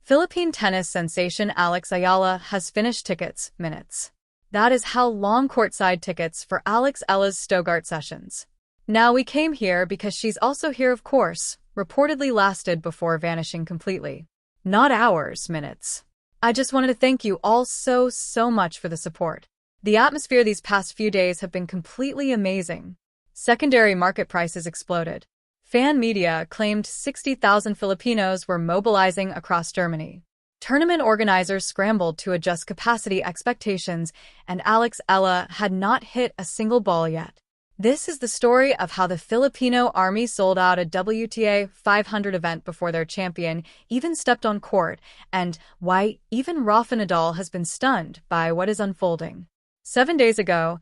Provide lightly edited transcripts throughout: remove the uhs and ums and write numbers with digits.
Philippine tennis sensation Alex Eala has finished tickets, minutes. That is how long courtside tickets for Alex Eala's Stuttgart sessions. Now we came here because she's also here of course, reportedly lasted before vanishing completely. Not hours, minutes. I just wanted to thank you all so much for the support. The atmosphere these past few days have been completely amazing. Secondary market prices exploded. Fan media claimed 60,000 Filipinos were mobilizing across Germany. Tournament organizers scrambled to adjust capacity expectations, and Alex Eala had not hit a single ball yet. This is the story of how the Filipino Army sold out a WTA 500 event before their champion even stepped on court, and why even Rafa Nadal has been stunned by what is unfolding. 7 days ago,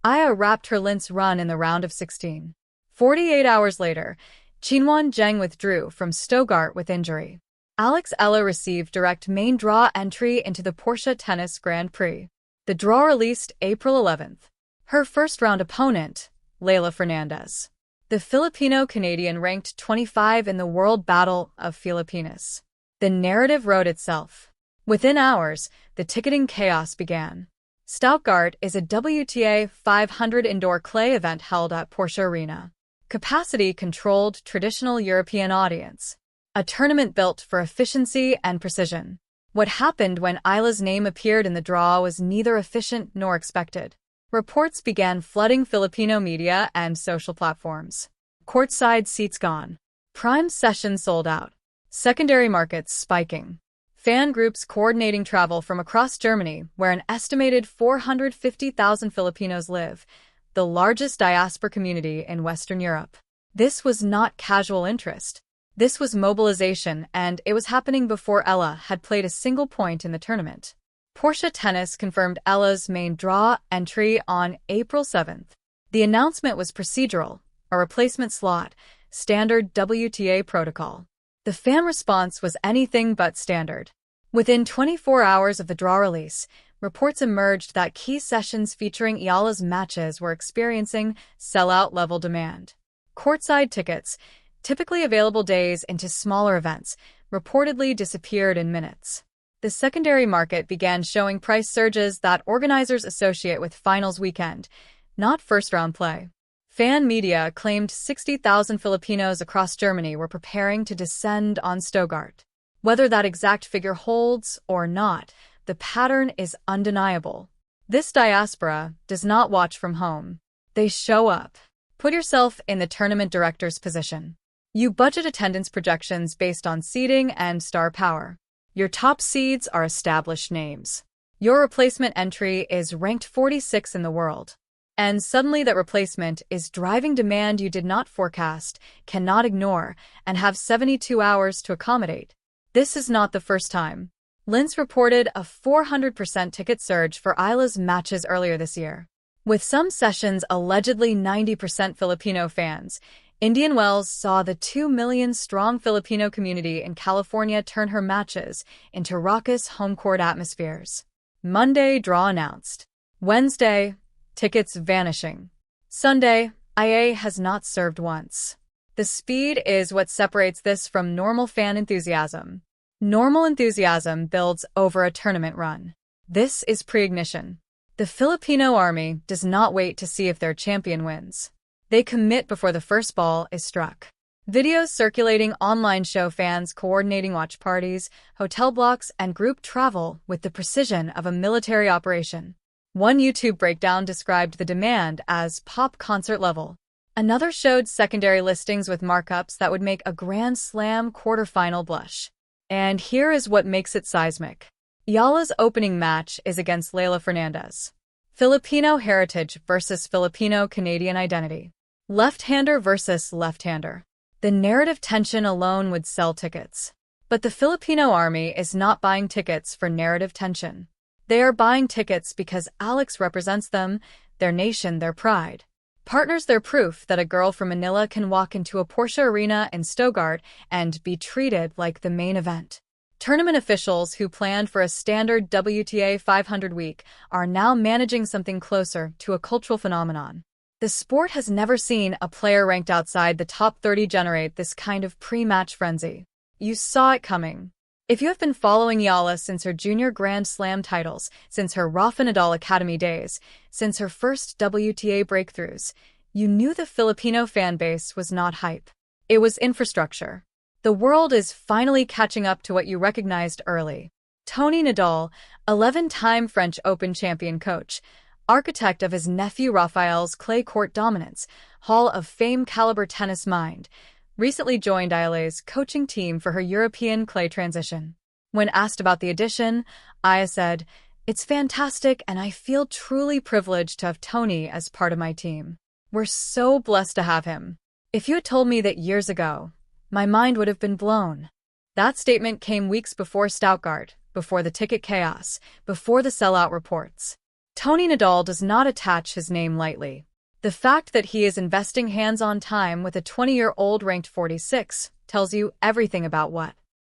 Aya wrapped her Linz run in the round of 16. 48 hours later, Qinwen Zheng withdrew from Stuttgart with injury. Alex Eala received direct main draw entry into the Porsche Tennis Grand Prix. The draw released April 11th. Her first-round opponent, Leylah Fernandez. The Filipino-Canadian ranked 25 in the World Battle of Filipinas. The narrative wrote itself. Within hours, the ticketing chaos began. Stuttgart is a WTA 500 indoor clay event held at Porsche Arena. Capacity-controlled traditional European audience. A tournament built for efficiency and precision. What happened when Eala's name appeared in the draw was neither efficient nor expected. Reports began flooding Filipino media and social platforms. Courtside seats gone. Prime sessions sold out. Secondary markets spiking. Fan groups coordinating travel from across Germany, where an estimated 450,000 Filipinos live, the largest diaspora community in Western Europe. This was not casual interest. This was mobilization, and it was happening before Eala had played a single point in the tournament. Porsche Tennis confirmed Eala's main draw entry on April 7th. The announcement was procedural, a replacement slot, standard WTA protocol. The fan response was anything but standard. Within 24 hours of the draw release, reports emerged that key sessions featuring Eala's matches were experiencing sellout-level demand. Courtside tickets, typically available days into smaller events, reportedly disappeared in minutes. The secondary market began showing price surges that organizers associate with finals weekend, not first-round play. Fan media claimed 60,000 Filipinos across Germany were preparing to descend on Stuttgart. Whether that exact figure holds or not, the pattern is undeniable. This diaspora does not watch from home. They show up. Put yourself in the tournament director's position. You budget attendance projections based on seeding and star power. Your top seeds are established names. Your replacement entry is ranked 46 in the world. And suddenly that replacement is driving demand you did not forecast, cannot ignore, and have 72 hours to accommodate. This is not the first time. Linz reported a 400% ticket surge for Eala's matches earlier this year. With some sessions allegedly 90% Filipino fans, Indian Wells saw the 2 million-strong Filipino community in California turn her matches into raucous home-court atmospheres. Monday, draw announced. Wednesday, tickets vanishing. Sunday, IA has not served once. The speed is what separates this from normal fan enthusiasm. Normal enthusiasm builds over a tournament run. This is pre-ignition. The Filipino Army does not wait to see if their champion wins. They commit before the first ball is struck. Videos circulating online show fans coordinating watch parties, hotel blocks, and group travel with the precision of a military operation. One YouTube breakdown described the demand as pop concert level. Another showed secondary listings with markups that would make a Grand Slam quarterfinal blush. And here is what makes it seismic. Eala's opening match is against Leylah Fernandez. Filipino heritage versus Filipino-Canadian identity. Left-hander versus left-hander. The narrative tension alone would sell tickets. But the Filipino Army is not buying tickets for narrative tension. They are buying tickets because Alex represents them, their nation, their pride. Partners their proof that a girl from Manila can walk into a Porsche arena in Stuttgart and be treated like the main event. Tournament officials who planned for a standard WTA 500 week are now managing something closer to a cultural phenomenon. The sport has never seen a player ranked outside the top 30 generate this kind of pre-match frenzy. You saw it coming. If you have been following Eala since her junior Grand Slam titles, since her Rafa Nadal Academy days, since her first WTA breakthroughs, you knew the Filipino fan base was not hype. It was infrastructure. The world is finally catching up to what you recognized early. Tony Nadal, 11-time French Open champion coach, architect of his nephew Rafael's clay court dominance, Hall of Fame caliber tennis mind, recently joined Eala's coaching team for her European clay transition. When asked about the addition, Eala said, "It's fantastic and I feel truly privileged to have Tony as part of my team. We're so blessed to have him. If you had told me that years ago, my mind would have been blown." That statement came weeks before Stuttgart, before the ticket chaos, before the sellout reports. Tony Nadal does not attach his name lightly. The fact that he is investing hands-on time with a 20-year-old ranked 46 tells you everything about what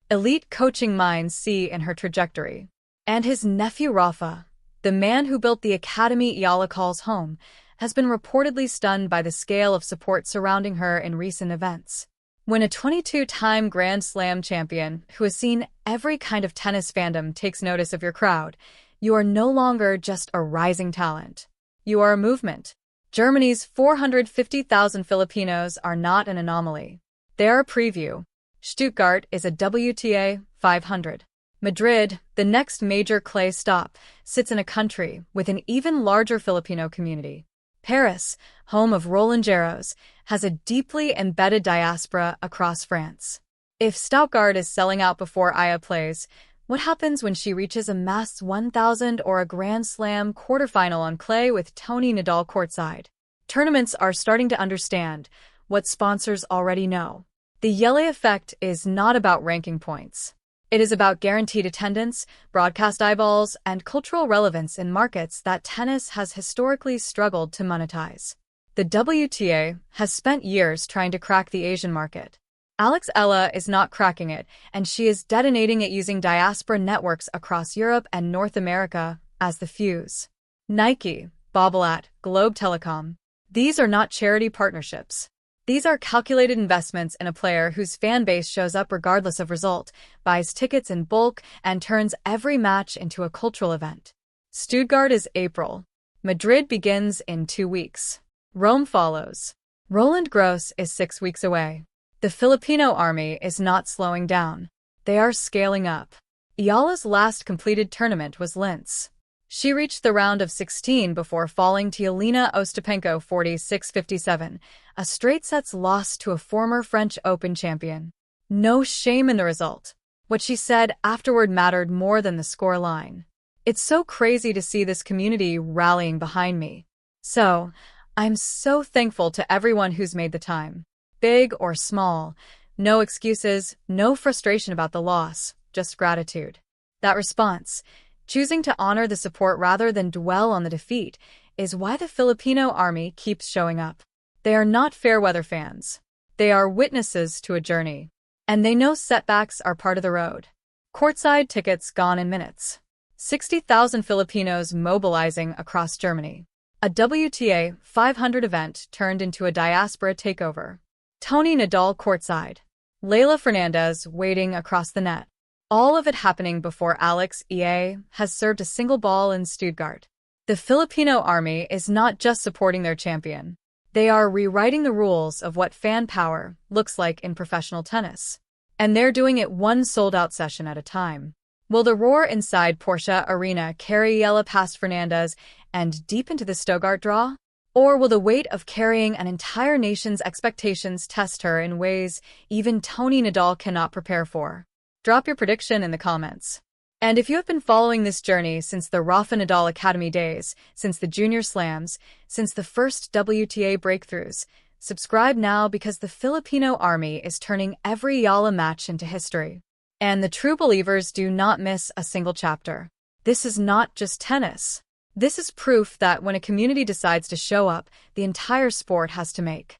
elite coaching minds see in her trajectory. And his nephew Rafa, the man who built the academy Eala calls home, has been reportedly stunned by the scale of support surrounding her in recent events. When a 22-time Grand Slam champion who has seen every kind of tennis fandom takes notice of your crowd, you are no longer just a rising talent. You are a movement. Germany's 450,000 Filipinos are not an anomaly. They are a preview. Stuttgart is a WTA 500. Madrid, the next major clay stop, sits in a country with an even larger Filipino community. Paris, home of Roland Garros, has a deeply embedded diaspora across France. If Stuttgart is selling out before Eala plays, what happens when she reaches a mass 1,000 or a Grand Slam quarterfinal on clay with Tony Nadal courtside? Tournaments are starting to understand what sponsors already know. The Leylah effect is not about ranking points. It is about guaranteed attendance, broadcast eyeballs, and cultural relevance in markets that tennis has historically struggled to monetize. The WTA has spent years trying to crack the Asian market. Alexandra Eala is not cracking it, and she is detonating it using diaspora networks across Europe and North America as the fuse. Nike, Babolat, Globe Telecom. These are not charity partnerships. These are calculated investments in a player whose fan base shows up regardless of result, buys tickets in bulk, and turns every match into a cultural event. Stuttgart is April. Madrid begins in 2 weeks. Rome follows. Roland Garros is 6 weeks away. The Filipino Army is not slowing down. They are scaling up. Eala's last completed tournament was Linz. She reached the round of 16 before falling to Jelena Ostapenko 46-57, a straight sets loss to a former French Open champion. No shame in the result. What she said afterward mattered more than the scoreline. "It's so crazy to see this community rallying behind me. So, I'm so thankful to everyone who's made the time. Big or small, no excuses, no frustration about the loss, just gratitude." That response, choosing to honor the support rather than dwell on the defeat, is why the Filipino Army keeps showing up. They are not fair-weather fans. They are witnesses to a journey. And they know setbacks are part of the road. Courtside tickets gone in minutes. 60,000 Filipinos mobilizing across Germany. A WTA 500 event turned into a diaspora takeover. Tony Nadal courtside. Leylah Fernandez waiting across the net. All of it happening before Alexandra Eala has served a single ball in Stuttgart. The Filipino Army is not just supporting their champion. They are rewriting the rules of what fan power looks like in professional tennis. And they're doing it one sold-out session at a time. Will the roar inside Porsche Arena carry Eala past Fernandez and deep into the Stuttgart draw? Or will the weight of carrying an entire nation's expectations test her in ways even Tony Nadal cannot prepare for? Drop your prediction in the comments. And if you have been following this journey since the Rafa Nadal Academy days, since the Junior Slams, since the first WTA breakthroughs, subscribe now because the Filipino Army is turning every Eala match into history. And the true believers do not miss a single chapter. This is not just tennis. This is proof that when a community decides to show up, the entire sport has to make